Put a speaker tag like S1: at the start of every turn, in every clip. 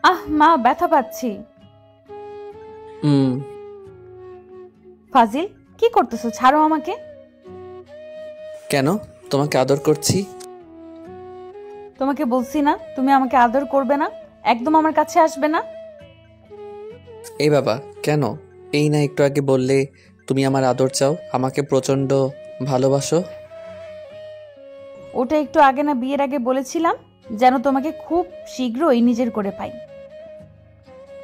S1: আহ মা, ব্যথা পাচ্ছি।
S2: হুম।
S1: ফাজিল, কি করতেছো? ছাড়ো আমাকে।
S2: কেন? তোমাকে আদর করছি।
S1: তোমাকে বলছি না তুমি আমাকে আদর করবে না, একদম আমার কাছে আসবে না।
S2: এই বাবা, কেন? এই না একটু আগে বললে তুমি আমার আদর চাও, আমাকে প্রচন্ড ভালোবাসো।
S1: ওটা একটু আগে না বিয়ের আগে বলেছিলাম, যেন তোমাকে খুব শীঘ্রই নিজের করে পাই।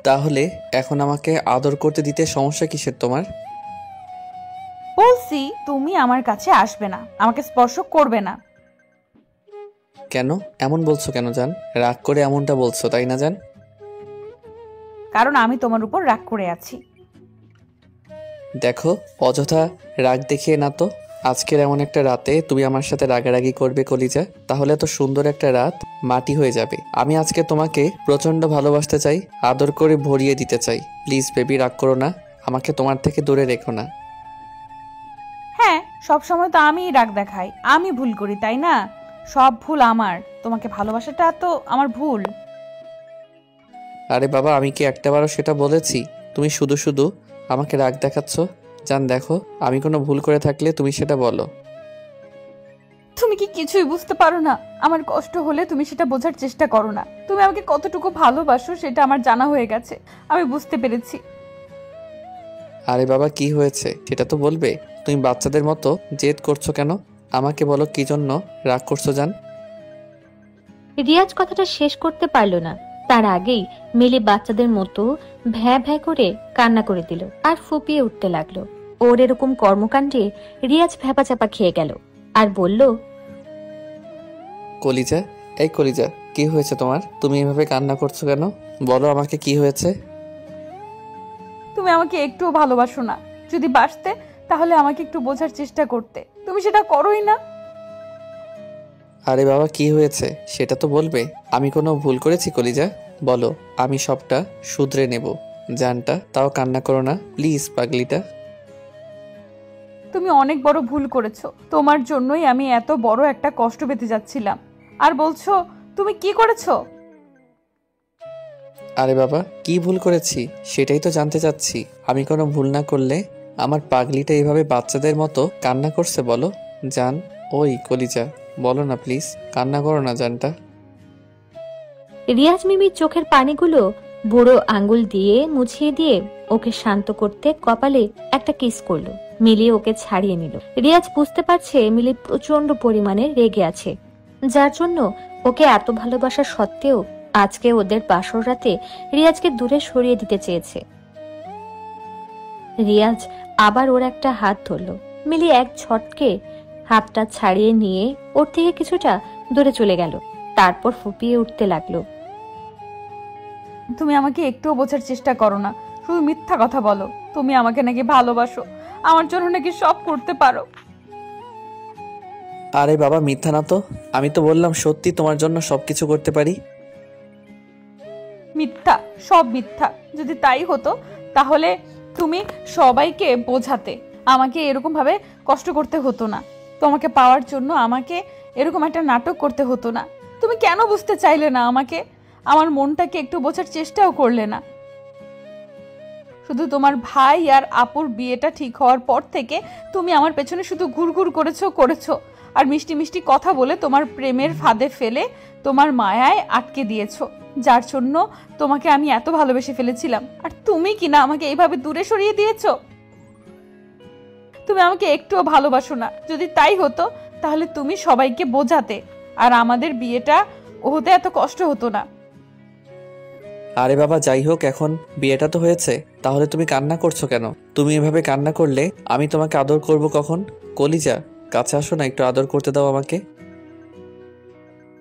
S2: তাহলে এখন আমাকে আদর করতে দিতে সমস্যা কিসের তোমার?
S1: বলছি তুমি আমার কাছে আসবে না, আমাকে স্পর্শ করবে না।
S2: কেন এমন বলছো কেন জান? রাগ করে এমনটা বলছো তাই না জান?
S1: কারণ আমি তোমার উপর রাগ করে আছি।
S2: দেখো, অযথা রাগ দেখিয়ে না তো। আজকের এমন একটা রাতে তুমি আমার সাথে রাগারাগি করবে কলিজা, তাহলে এত সুন্দর একটা রাত মাটি হয়ে যাবে। আমি আজকে তোমাকে প্রচন্ড ভালোবাসতে চাই, আদর করে ভরিয়ে দিতে চাই। প্লিজ বেবি, রাগ করো না, আমাকে তোমার থেকে দূরে রেখো না।
S1: হ্যাঁ, সব সময় তো আমিই রাগ দেখাই, আমি ভুল করি তাই না? সব ভুল আমার, তোমাকে ভালোবাসাটা তো আমার ভুল।
S2: আরে বাবা, আমি কি একটাবারও সেটা বলেছি? তুমি শুধু শুধু আমাকে রাগ দেখাচ্ছ। জান দেখো, আমি কোনো ভুল করে থাকলে তুমি সেটা বলো।
S1: তুমি কি কিছুই বুঝতে পারো না? আমার কষ্ট হলে তুমি সেটা বোঝার চেষ্টা করো না। তুমি আমাকে কতটুকু ভালোবাসো সেটা আমার জানা হয়ে গেছে, আমি বুঝতে পেরেছি।
S2: আরে বাবা, কি হয়েছে সেটা তো বলবে। তুমি বাচ্চাদের মতো জেদ করছো কেন? আমাকে বলো কি জন্য রাগ করছো জান?
S3: রিয়াজ কথাটা শেষ করতে পারল না, তার আগেই মিলি বাচ্চাদের মতো ভ্যাঁ ভ্যাঁ করে কান্না করে দিল আর ফুপিয়ে উঠতে লাগলো। ওর এরকম কর্মকাণ্ডে রিয়াজ ভ্যাপাচাপা খেয়ে গেল আর বলল,
S2: কলিজা, এই কলিজা, কি হয়েছে তোমার? তুমি এভাবে কান্না করছো কেন? বলো আমাকে কি হয়েছে।
S1: তুমি আমাকে একটুও ভালোবাসো না। যদি বাসতে তাহলে আমাকে একটু বোঝার চেষ্টা করতে, তুমি সেটা করোই না।
S2: আরে বাবা, কি হয়েছে সেটা তো বলবে। আমি কোনো ভুল করেছি কলিজা? বলো, আমি সবটা শুধরে নেব। জানটা তাও কান্না করো না প্লিজ পাগলিটা।
S1: তুমি অনেক বড় ভুল করেছো, তোমার জন্যই আমি এত বড় একটা কষ্ট পেতে যাচ্ছিলাম, আর বলছো তুমি কি করেছো?
S2: আরে বাবা, কি ভুল করেছি সেটাই তো জানতে চাচ্ছি। আমি কোনো ভুল না করলে আমার পাগলিটা এভাবে বাচ্চাদের মতো কান্না করছে বলো? জান, ওই কলিজা, বলো না প্লিজ, কান্না করো না জানটা।
S3: রিয়াজ মিমির চোখের পানিগুলো বুড়ো আঙ্গুল দিয়ে মুছিয়ে দিয়ে ওকে শান্ত করতে কপালে একটা কিস করলো। মিলি ওকে ছাড়িয়ে নিল। রিয়াজ বুঝতে পারছে মিলি প্রচন্ড পরিমাণে রেগে আছে, যার জন্য ওকে এত ভালোবাসা সত্ত্বেও আজকে ওদের বাসর রাতে রিয়াজকে দূরে সরিয়ে দিতে চেয়েছে। রিয়াজ আবার ওর একটা হাত ধরলো। মিলি এক ঝটকে হাতটা ছাড়িয়ে নিয়ে ওর থেকে কিছুটা দূরে চলে গেল, তারপর ফুপিয়ে উঠতে লাগলো।
S1: তুমি আমাকে একটুও বোঝার চেষ্টা করো না, শুধু মিথ্যা কথা বলো। তুমি আমাকে নাকি ভালোবাসো, আমার জন্য নাকি সব করতে পারো।
S2: আরে বাবা, মিথ্যা না তো। আমি তো বললাম সত্যি তোমার জন্য সবকিছু করতে পারি।
S1: মিথ্যা, সব মিথ্যা। যদি তাই হতো তাহলে তুমি সবাইকে বোঝাতে, আমাকে এরকম ভাবে কষ্ট করতে হতো না। তোমাকে পাওয়ার জন্য আমাকে এরকম একটা নাটক করতে হতো না। তুমি কেন বুঝতে চাইলে না আমাকে? আমার মনটাকে একটু বোঝার চেষ্টাও করলে না। শুধু তোমার ভাই আর আপুর বিয়েটা ঠিক হওয়ার পর থেকে তুমি আমার পেছনে শুধু ঘুরঘুর করেছো করেছো, আর মিষ্টি মিষ্টি কথা বলে তোমার প্রেমের ফাঁদে ফেলে তোমার মায়ায় আটকে দিয়েছো, যার জন্য তোমাকে আমি এত ভালোবেসে ফেলেছিলাম। আর তুমি কিনা আমাকে এইভাবে দূরে সরিয়ে দিয়েছো। তুমি আমাকে একটুও ভালোবাসো না। যদি তাই হতো তাহলে তুমি সবাইকে বোঝাতে, আর আমাদের বিয়েটা হতে এত কষ্ট হতো না।
S2: আরে বাবা, যাই হোক, এখন বিয়েটা তো হয়েছে, তাহলে তুমি কান্না করছো কেন? তুমি এভাবে কান্না করলে আমি তোমাকে আদর করব কখন? কলিজা, কাছে আসো না, একটু আদর করতে দাও আমাকে।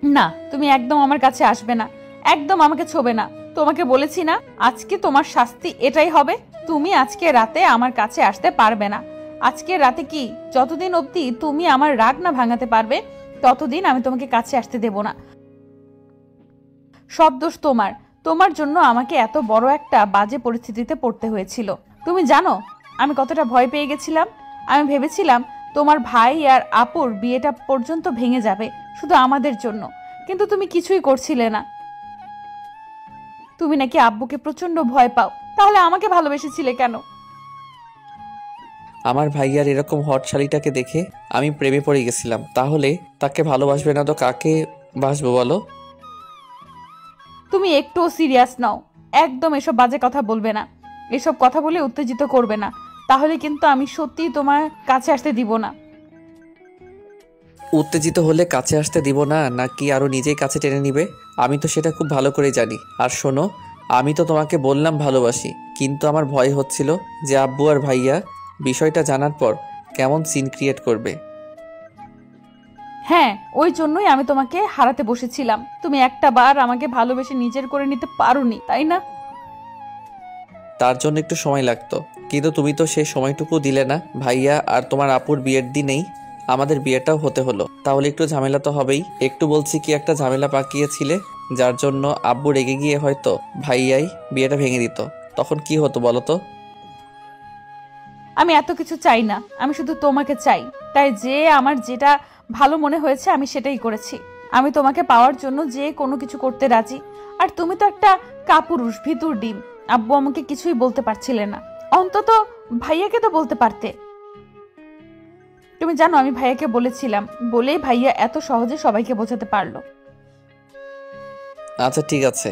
S1: না, তুমি একদম আমার কাছে আসবে না, একদম আমাকে ছোবে না। তোমাকে বলেছি না, আজকে তোমার শাস্তি এটাই হবে। তুমি আজকে রাতে আমার কাছে আসতে পারবে না। আজকে রাতে কি, যতদিন অবধি তুমি আমার রাগ না ভাঙাতে পারবে ততদিন আমি তোমাকে কাছে আসতে দেব না। সব দোষ তোমার। তোমার জন্য আমাকে এত বড় একটা বাজে পরিস্থিতিতে পড়তে হয়েছিল। তুমি জানো আমি কতটা ভয় পেয়ে গেছিলাম। আমি ভেবেছিলাম তোমার ভাই আর আপুর বিয়েটা পর্যন্ত ভেঙে যাবে শুধু আমাদের জন্য, কিন্তু তুমি কিছুই করছিলে না। তুমি নাকি আব্বুকে প্রচন্ড ভয় পাও, তাহলে আমাকে ভালোবেসেছিলে কেন?
S2: আমার ভাইয়ার এরকম হট শালিটাকে দেখে আমি প্রেমে পড়ে গেছিলাম। তাহলে তাকে ভালোবাসবে না তো কাকে বাসবো বলো?
S1: তুমি একটুও সিরিয়াস নাও, একদম এসব বাজে কথা বলবে না, এসব কথা বলে উত্তেজিত করবে না, তাহলে কিন্তু আমি সত্যিই তোমার কাছে আসতে দিব না।
S2: উত্তেজিত হলে কাছে আসতে দিব না, নাকি আরো নিজেই কাছে টেনে নিবে? আমি তো সেটা খুব ভালো করে জানি। আর শোনো, আমি তো তোমাকে বললাম ভালোবাসি, কিন্তু আমার ভয় হচ্ছিল যে আব্বু আর ভাইয়া বিষয়টা জানার পর কেমন সিন ক্রিয়েট করবে।
S1: হ্যাঁ, ওই জন্যই আমি তোমাকে হারাতে বসেছিলাম। তুমি একটা বার আমাকে ভালোবেসে নিজের করে নিতে পারোনি, তাই না?
S2: তার জন্য একটু সময় লাগতো, কিন্তু তুমি তো সেই সময়টুকু দিলে না। ভাইয়া আর তোমার আপুর বিয়ের দিনেই আমাদের বিয়েটাও হতে হলো, তাহলে একটু ঝামেলা তো হবেই। একটু বলছি কি একটা ঝামেলা পাকিয়েছিলে, যার জন্য আব্বু রেগে গিয়ে হয়তো ভাইয়াই বিয়েটা ভেঙে দিত, তখন কি হতো বলো তো?
S1: আমি এত কিছু চাই না, আমি শুধু তোমাকে চাই। তাই যে আমার যেটা ভালো মনে হয়েছে আমি সেটাই করেছি। আমি তোমাকে পাওয়ার জন্য যে কোনো কিছু করতে রাজি। আর তুমি তো একটা কাপুরুষ, ভিতুর ডিম। আব্বু আমাকে কিছুই বলতে পারছিলে না, অন্তত ভাইয়াকে তো বলতে পারতে। তুমি জানো আমি ভাইয়াকে বলেছিলাম বলেই ভাইয়া এত সহজে সবাইকে বোঝাতে পারলো।
S2: আচ্ছা ঠিক আছে,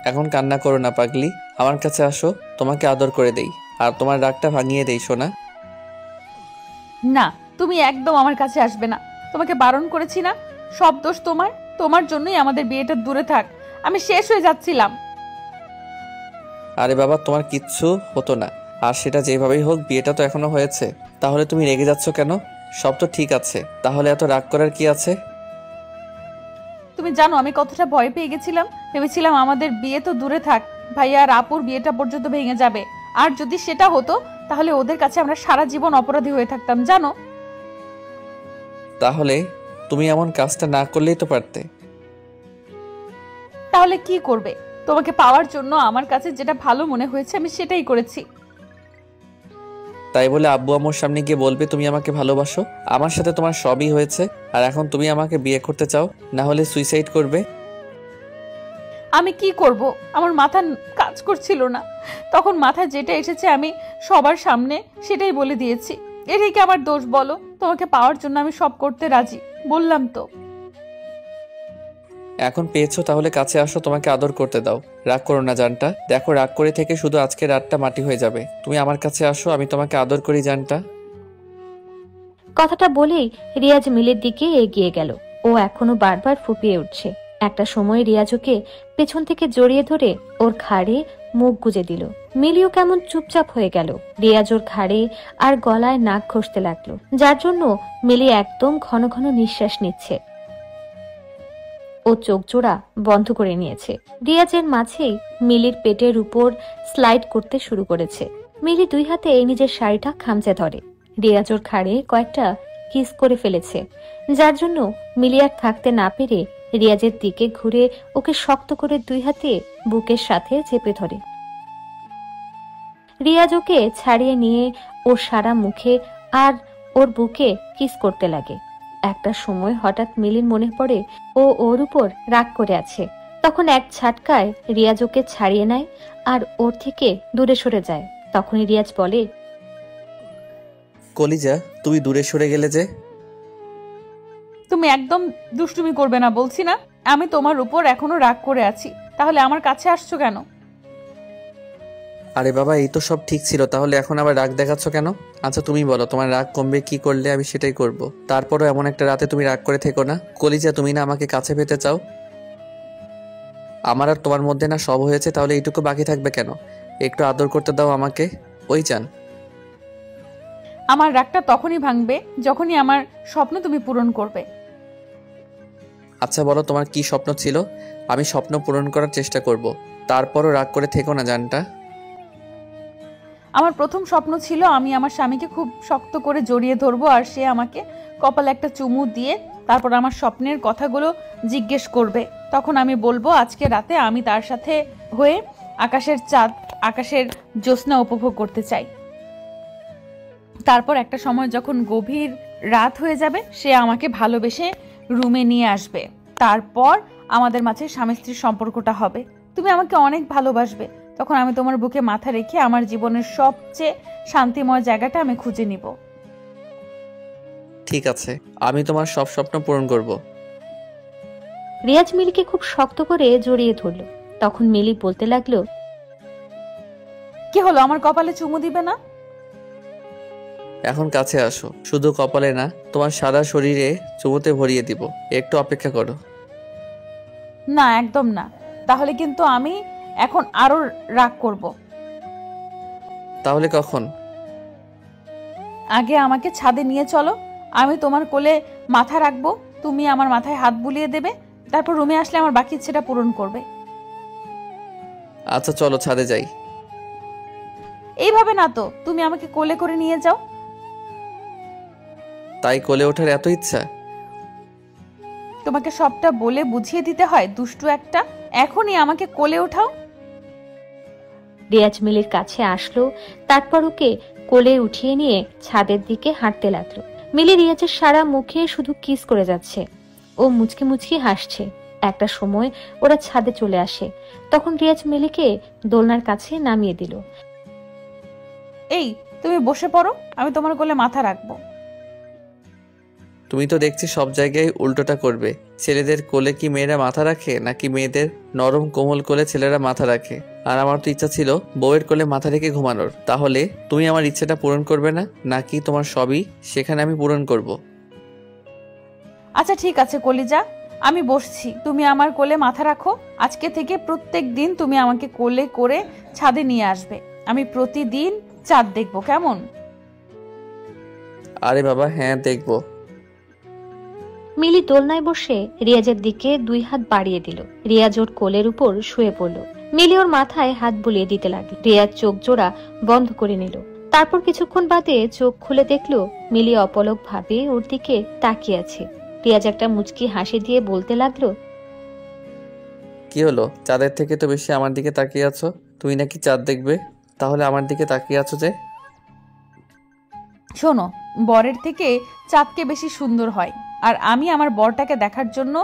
S2: এখন কান্না করো না পাগলি, আমার কাছে আসো, তোমাকে আদর করে দেই আর তোমার রাগটা ভাঙিয়ে দেই সোনা।
S1: না, তুমি একদম আমার কাছে আসবে না, তোমাকে বারণ করেছি না। সব দোষ তোমার, তোমার জন্যই আমাদের বিয়েটা দূরে থাক। আমি শেষ হয়ে যাচ্ছিলাম।
S2: আরে বাবা, তোমার কিচ্ছু হতো না, আর সেটা যেভাবেই হোক বিয়েটা তো এখনো হয়েছে। তাহলে তুমি রেগে যাচ্ছ কেন? সব তো ঠিক আছে, তাহলে এত রাগ করার কি আছে?
S1: তুমি জানো আমি কতটা ভয় পেয়ে গেছিলাম। ভেবেছিলাম আমাদের বিয়ে তো দূরে থাক, ভাইয়া আর আপুর বিয়েটা পর্যন্ত ভেঙে যাবে। আর যদি সেটা হতো তাহলে ওদের কাছে আমরা সারা জীবন অপরাধী হয়ে থাকতাম, জানো?
S2: তাহলে তুমি এমন কাজটা না করলেই তো পারতে।
S1: তাহলে কি করবে? তোমাকে পাওয়ার জন্য আমার কাছে যেটা ভালো মনে হয়েছে আমি সেটাই করেছি।
S2: তাই বলে আব্বু আম্মুর সামনে গিয়ে বলবে তুমি আমাকে ভালোবাসো? আমার সাথে তোমার সবই হয়েছে, আর এখন তুমি আমাকে বিয়ে করতে চাও, না হলে সুইসাইড করবে।
S1: আমি কি করব? আমার মাথা কাজ করছিল না, তখন মাথায় যেটা এসেছে আমি সবার সামনে সেটাই বলে দিয়েছি। এটাই কি আমার দোষ বলো? তোমাকে পাওয়ার জন্য আমি সব করতে রাজি, বললাম তো।
S2: এখন পেয়েছো, তাহলে কাছে আসো, তোমাকে আদর করতে দাও। রাগ করো না জানটা, দেখো রাগ করে থেকে শুধু আজকে রাতটা মাটি হয়ে যাবে। তুমি আমার কাছে আসো, আমি তোমাকে আদর করি জানটা।
S3: কথাটা বলেই রিয়াজ মিলির দিকে এগিয়ে গেল। ও এখনো বারবার ফুপিয়ে উঠছে। একটা সময় রিয়াজ ওকে পেছন থেকে জড়িয়ে ধরে ওর ঘাড়ে মুখ গুজে দিল। মিলিও কেমন চুপচাপ হয়ে গেল। রিয়াজ ওর ঘাড়ে আর গলায় নাক ঘষতে লাগলো, যার জন্য মিলি একদম ঘন ঘন নিঃশ্বাস নিচ্ছে। ও চোখ জোড়া বন্ধ করে নিয়েছে। রিয়াজের মাঝেই মিলির পেটের উপর স্লাইড করতে শুরু করেছে। মিলি দুই হাতে নিজের শাড়িটা খামচে ধরে। রিয়াজ ওর ঘাড়ে কয়েকটা কিস করে ফেলেছে, যার জন্য মিলি আর থাকতে না পেরে রিয়াজের দিকে ঘুরে ওকে শক্ত করে দুই হাতে বুকের সাথে চেপে ধরে। রিয়াজ ওকে ছাড়িয়ে নিয়ে ওর সারা মুখে আর ওর বুকে কিস করতে লাগে। একটা সময় হঠাৎ মিলির মনে পড়ে ও ওর উপর রাগ করে আছে। তখন এক ঝাটকায় রিয়াজ ওকে ছাড়িয়ে নেয় আর ওর থেকে দূরে সরে যায়। তখনই রিয়াজ বলে,
S2: কলিজা, তুমি দূরে সরে গেলে যে?
S1: তুমি একদম দুষ্টুমি করবে না বলছি না? আমি তোমার উপর এখনো রাগ করে আছি, তাহলে আমার কাছে আসছো কেন?
S2: আরে বাবা, এই তো সব ঠিক ছিল, তাহলে এখন আবার রাগ দেখাচ্ছ কেন? আচ্ছা তুমি বলো, তোমার রাগ কমবে কি করলে? আমি সেটাই করব। তারপরও এমন একটা রাতে তুমি রাগ করে থেকো না। কলিজা, তুমি না আমাকে কাছে পেতে চাও? আমার আর তোমার মধ্যে না সব হয়েছে, তাহলে এইটুকু বাকি থাকবে কেন? একটু আদর করতে দাও আমাকে। ওই চান।
S1: আমার রাগটা তখনই ভাঙবে যখনই আমার স্বপ্ন তুমি পূরণ করবে।
S2: আচ্ছা বলো, তোমার কি স্বপ্ন ছিল? আমি স্বপ্ন পূরণ করার চেষ্টা করব। তারপরও রাগ করে থেকো না জানটা।
S1: আমার প্রথম স্বপ্ন ছিল আমি আমার স্বামীকে খুব শক্ত করে জড়িয়ে ধরবো আর সে আমাকে কপালে একটা চুমু দিয়ে তারপর আমার স্বপ্নের কথাগুলো জিজ্ঞেস করবে। তখন আমি বলবো আজকে রাতে আমি তার সাথে হয়ে আকাশের চাঁদ, আকাশের জ্যোৎস্না উপভোগ করতে চাই। তারপর একটা সময় যখন গভীর রাত হয়ে যাবে সে আমাকে ভালোবেসে রুমে নিয়ে আসবে। তারপর আমাদের মাঝে স্বামী স্ত্রীর সম্পর্কটা হবে। তুমি আমাকে অনেক ভালোবাসবে, তখন আমি তোমার বুকে মাথা রেখে আমার জীবনের সবচেয়ে শান্তিময় জায়গাটা আমি খুঁজে নিব।
S2: ঠিক আছে, আমি তোমার সব স্বপ্ন পূরণ করব।
S3: রিয়াজ মিলিকে খুব শক্ত করে জড়িয়ে ধরল। তখন মিলি বলতে লাগলো,
S1: কি হলো, আমার কপালে চুমু দিবে না?
S2: এখন কাছে আসো, শুধু কপালে না, তোমার সারা শরীরে চুমুতে ভরিয়ে দিব। একটু অপেক্ষা করো।
S1: না, একদম না, তাহলে কিন্তু আমি এখন আরো রাগ করব।
S2: তাহলে কখন?
S1: আগে আমাকে ছাদে নিয়ে চলো, আমি তোমার কোলে মাথা রাখবো, তুমি আমার মাথায় হাত বুলিয়ে দেবে, তারপর রুমে আসলে আমার বাকি ইচ্ছেটা পূরণ করবে।
S2: আচ্ছা চলো ছাদে যাই।
S1: এইভাবে না তো, তুমি আমাকে কোলে করে নিয়ে যাও।
S2: তাই কোলে ওঠার এত ইচ্ছা?
S1: তোমাকে সবটা বলে বুঝিয়ে দিতে হয়, দুষ্টু একটা। এখনই আমাকে কোলে ওঠাও।
S3: রিয়াজ মিলির কাছে আসলো, তারপর ওকে কোলে উঠিয়ে নিয়ে ছাদের দিকে হাঁটতে লাগলো। মিলি রিয়াজের সারা মুখে শুধু কিস করে যাচ্ছে। ও মুচকি মুচকি হাসছে। একটা সময় ওরা ছাদে চলে আসে। তখন রিয়াজ মিলিকে দোলনার কাছে নামিয়ে দিল।
S1: এই, তুমি বসে পড়ো, আমি তোমার কোলে মাথা রাখবো।
S2: তুমি তো দেখছি সব জায়গায় উল্টোটা করবে। ছেলেদের কোলে কি মেয়েরা মাথা রাখে, নাকি মেয়েদের নরম কোমল কোলে ছেলেরা মাথা রাখে? আর আমার তো ইচ্ছা ছিল বউয়ের কোলে মাথা রেখে ঘুমানোর। তাহলে তুমি আমার ইচ্ছেটা পূরণ করবে না, নাকি তোমার সবই সেখানে আমি পূরণ করব?
S1: আচ্ছা ঠিক আছে কলিজা, আমি বসছি, তুমি আমার কোলে মাথা রাখো। আজকে থেকে প্রত্যেক দিন তুমি আমাকে কোলে করে ছাদে নিয়ে আসবে। আমি প্রতিদিন চাঁদ দেখবো, কেমন?
S2: আরে বাবা, হ্যাঁ দেখবো।
S3: মিলি দোলনায় বসে রিয়াজের দিকে 2 হাত বাড়িয়ে দিল। রিয়াজ ওর কোলের উপর শুয়ে পড়ল। মিলি ওর মাথায় হাত বুলিয়ে দিতে লাগলো। রিয়াজ চোখ জোড়া বন্ধ করে নিল। তারপর কিছুক্ষণ বাদে চোখ খুলে দেখলো মিলি অপলক ভাবে ওর দিকে তাকিয়ে আছে। রিয়াজ একটা মুচকি হাসি দিয়ে বলতে লাগলো,
S2: কি হলো, চাঁদের থেকে তো বেশি আমার দিকে তাকিয়ে আছো। তুই নাকি চাঁদ দেখবে, তাহলে আমার দিকে তাকিয়ে আছো যে?
S1: শোনো, বরের থেকে চাঁদকে বেশি সুন্দর হয়, আর আমি আমার বরটাকে দেখার জন্য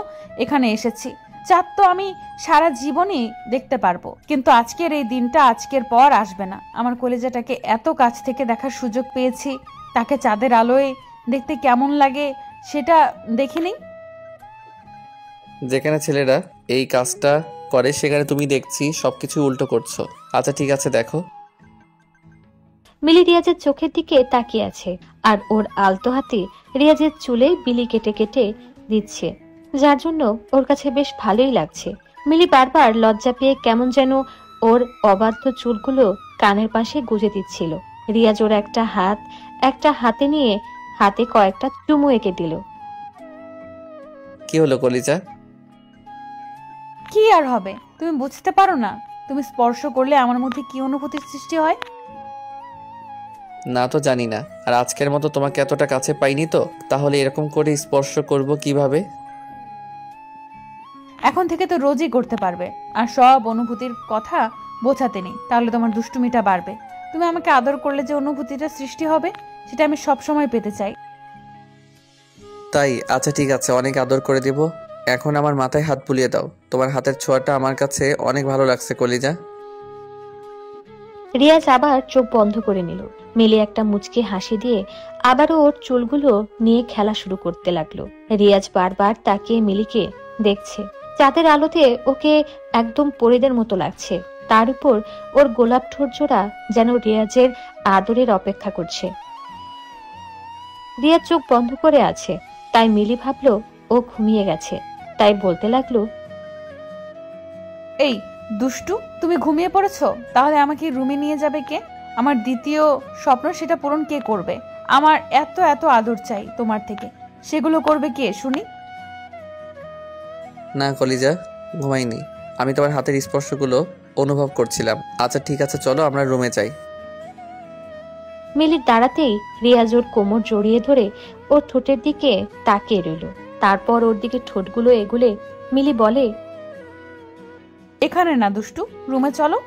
S1: এখানে এসেছি। চাঁদ তো আমি সারা জীবনই দেখতে পারবো, কিন্তু আজকের এই দিনটা আজকের পর আসবে না। আমার কলেজাটাকে এত কাছ থেকে দেখার সুযোগ পেয়েছি, তাকে চাঁদের আলোয় দেখতে কেমন লাগে সেটা দেখিনি।
S2: যেখানে ছেলেরা এই কাজটা করে সেখানে তুমি দেখছি সবকিছু উল্টো করছো। আচ্ছা ঠিক আছে, দেখো।
S3: মিলি রিয়াজের চোখের দিকে তাকিয়ে আছে, আর ওর আলতো হাতে রিয়াজের চুলে বিলি কেটে কেটে দিচ্ছে, যার জন্য ওর কাছে বেশ ভালোই লাগছে। মিলি বারবার লজ্জা পেয়ে কেমন যেন ওর অবাধ্য চুলগুলো কানের পাশে গুজে দিচ্ছিল। রিয়াজ ওর একটা হাতে নিয়ে হাতে কয়েকটা চুমু এঁকে দিল।
S2: কি হলো কলিজা?
S1: কি আর হবে, তুমি বুঝতে পারো না? তুমি স্পর্শ করলে আমার মধ্যে কি অনুভূতির সৃষ্টি হয়?
S2: না তো জানি না, আর আজকের মতো তোমাকে এতটা কাছে পাইনি তো, তাহলে এরকম করে স্পর্শ করব কিভাবে?
S1: এখন থেকে তো রোজই করতে পারবে, আর সব অনুভূতির কথা বোঝাতে নেই, তাহলে তোমার দুষ্টুমিটা বাড়বে। তুমি আমাকে আদর করলে যে অনুভূতিটা সৃষ্টি হবে সেটা আমি সব সময় পেতে চাই।
S2: তাই? আচ্ছা ঠিক আছে, অনেক আদর করে দেব। এখন আমার মাথায় হাত বুলিয়ে দাও। তোমার হাতের ছোঁয়াটা আমার কাছে অনেক ভালো লাগছে কলিজা।
S3: রিয়াজ আবার চোখ বন্ধ করে নিল। মিলি একটা মুচকি হাসি দিয়ে আবারও ওর চুলগুলো নিয়ে খেলা শুরু করতে লাগলো। রিয়াজ বারবার তাকিয়ে মিলিকে দেখছে। চাঁদের আলোতে ওকে একদম পরীদের মতো লাগছে। তার উপর ওর গোলাপ ঠোঁট জোড়া যেন রিয়াজের আদরের অপেক্ষা করছে। রিয়াজ চোখ বন্ধ করে আছে, তাই মিলি ভাবলো ও ঘুমিয়ে গেছে, তাই বলতে লাগলো,
S1: এই দুষ্টু, তুমি ঘুমিয়ে পড়েছো? তাহলে আমাকে রুমে নিয়ে যাবে কে? আমার দ্বিতীয় স্বপ্ন, সেটা পূরণ কে করবে? আমার এত এত আদর চাই তোমার থেকে, সেগুলো করবে কে শুনি?
S2: না কলিজা, ঘুমাইনি। আমি তোমার হাতের স্পর্শগুলো অনুভব করছিলাম। আচ্ছা ঠিক আছে, চলো আমরা রুমে যাই।
S3: মিলির দাঁড়াতেই রিয়াজ ওর কোমর জড়িয়ে ধরে ওর ঠোঁটের দিকে তাকিয়ে রইল। তারপর ওর দিকে ঠোঁটগুলো এগুলে মিলি বলে,
S1: এখানে না দুষ্টু, রুমে চলো।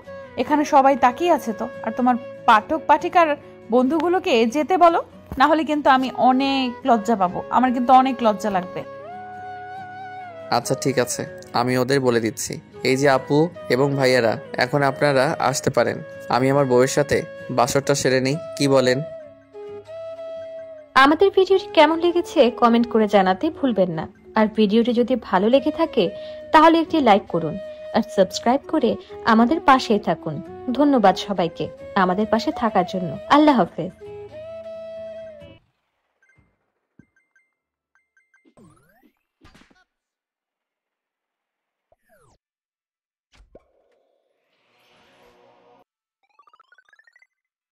S1: এখানে সবাই তাকিয়ে আছে তো, আর তোমার পাঠক পাঠিকার বন্ধুগুলোকে যেতে বলো, না হলে কিন্তু আমি অনেক লজ্জা পাবো, আমার কিন্তু অনেক লজ্জা লাগবে।
S2: আচ্ছা ঠিক আছে, আমি ওদের বলে দিচ্ছি। এই যে আপু এবং ভাইয়ারা, এখন আপনারা আসতে পারেন। আমি আমার বউয়ের সাথে বাসরটা সেরে নিই, কি বলেন?
S3: আমাদের ভিডিওটি কেমন লেগেছে কমেন্ট করে জানাতে ভুলবেন না। আর ভিডিওটি যদি ভালো লেগে থাকে তাহলে একটি লাইক করুন আর সাবস্ক্রাইব করে আমাদের পাশেই থাকুন। ধন্যবাদ সবাইকে আমাদের পাশে থাকার জন্য। আল্লাহ হাফেজ।